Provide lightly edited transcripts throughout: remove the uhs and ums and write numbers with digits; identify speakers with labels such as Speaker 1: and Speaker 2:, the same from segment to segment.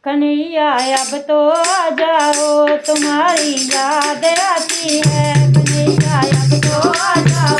Speaker 1: कन्हैया अब तो आ जाओ तुम्हारी याद आती है। कन्हैया अब तो आ जाओ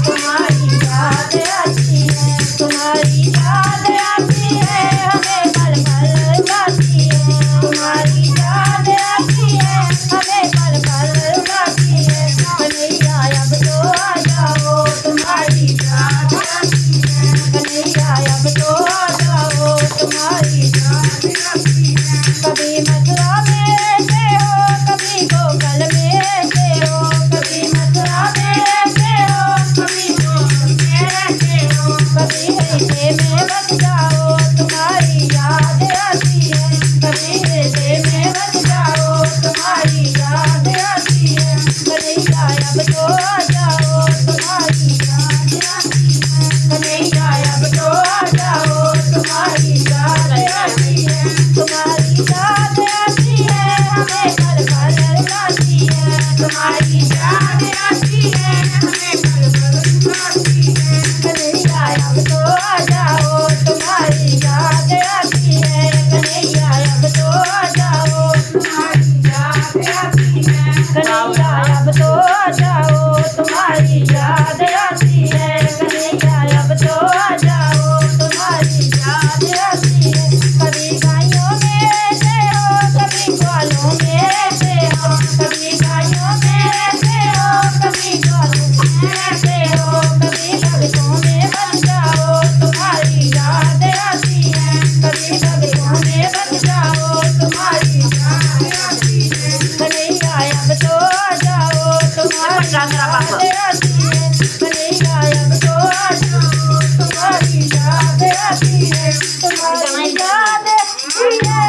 Speaker 1: तुम्हारी याद आती है। तुम्हारी याद आती है हमें पल पल गाती है। तुम्हारी याद आती है हमें पल पल गाती है। कन्हैया अब तो आ जाओ तुम्हारी याद आती है। कन्हैया अब तो आ जाओ तुम्हारी याद आती है। कभी मथुरा में रहते हो कभी गोकुल में रहते हो। कभी मथुरा में रहते हो कभी गोकुल में रहते हो। कभी हृदय में बस जाओ तुम्हारी याद आती है। कभी हृदय में बस जाओ तुम्हारी याद आती है। कन्हैया अब तो आ जाओ तुम्हारी याद आती है। कन्हैया अब तो आ जाओ तुम्हारी याद आती है। तुम्हारी याद आती है हमें पल पल रुलाती है। तुम्हारी याद आती है हमें पल पल रुलाती है। कन्हैया अब तो आ जाओ तुम्हारी याद आती है। कन्हैया अब तो आ जाओ तुम्हारी याद आती है। कन्हैया अब तो आ जाओ तुम्हारी याद आती है। कन्हैया अब तो आ जाओ तुम्हारी याद आती है। कभी गायों में रहते हो कभी ग्वालों में रहते हो। कभी गायों में रहते हो कभी ग्वालों में रहते हो। कभी भक्तों में बन जाओ तुम्हारी याद आती है। कभी भक्तों में बन जाओ तुम्हारी याद आती है। कन्हैया अब तो आ जाओ तुम्हारी याद आती है। कन्हैया अब तो आ जाओ तुम्हारी याद आती है। तुम्हारी याद आती है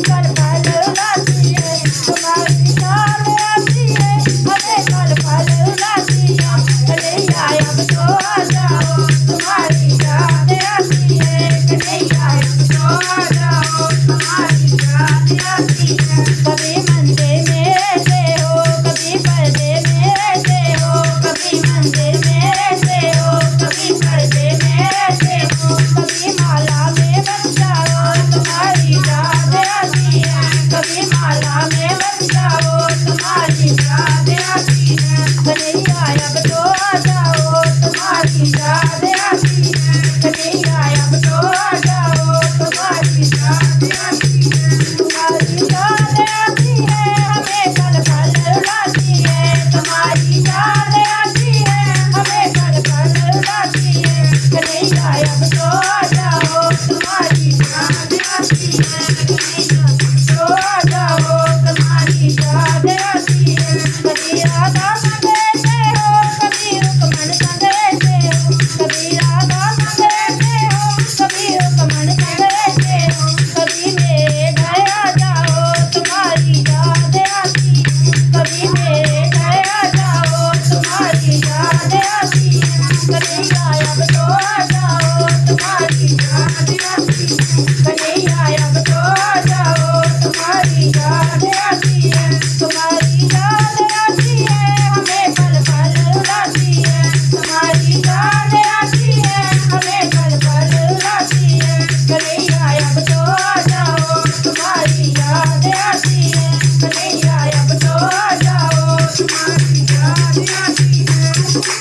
Speaker 1: पल पल रुलाती है। तुम्हारी याद आती है हमें पल पल रुलाती है। कन्हैया अब तो आ जाओ तुम्हारी याद आती है। कन्हैया अब तो आ जाओ तुम्हारी याद आती है। कभी मंदिर में रहते हो कभी पर्दे में रहते हो। कभी मंदिर में रहते हो कभी पर्दे में रहते हो। कभी माला में बन जाओ तुम्हारी याद आती है। कभी माला में बन जाओ तुम्हारी याद आती है। कन्हैया अब तो आ जाओ तुम्हारी याद आती है। कन्हैया अब तो आ जाओ तुम्हारी याद आती है। तुम्हारी याद आती है हमें पल पल रुलाती है। तुम्हारी याद आती है हमें पल पल रुलाती है। कन्हैया अब तो आ जाओ तुम्हारी याद आती है। कन्हैया अब तो आ जाओ तुम्हारी याद आती है। कभी राधा संग रहते हो कभी रुक्मन संग रहते हो। कभी राधा संग रहते हो कभी रुक्मन संग रहते हो। कभी मेरे घर आ जाओ तुम्हारी याद आती है। कभी मेरे घर आ जाओ तुम्हारी याद आती है। कन्हैया अब तो आ जाओ तुम्हारी याद आती है। कन्हैया अब तो आ जाओ तुम्हारी याद आती है। तुम्हारी याद आती है हमें पल पल रुलाती है। तुम्हारी याद आती है हमें पल पल रुलाती है। कन्हैया अब तो आ जाओ तुम्हारी याद आती है। कन्हैया अब तो आ जाओ तुम्हारी याद आती है।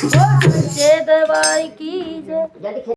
Speaker 1: ओ सच्चे दरबार की जय।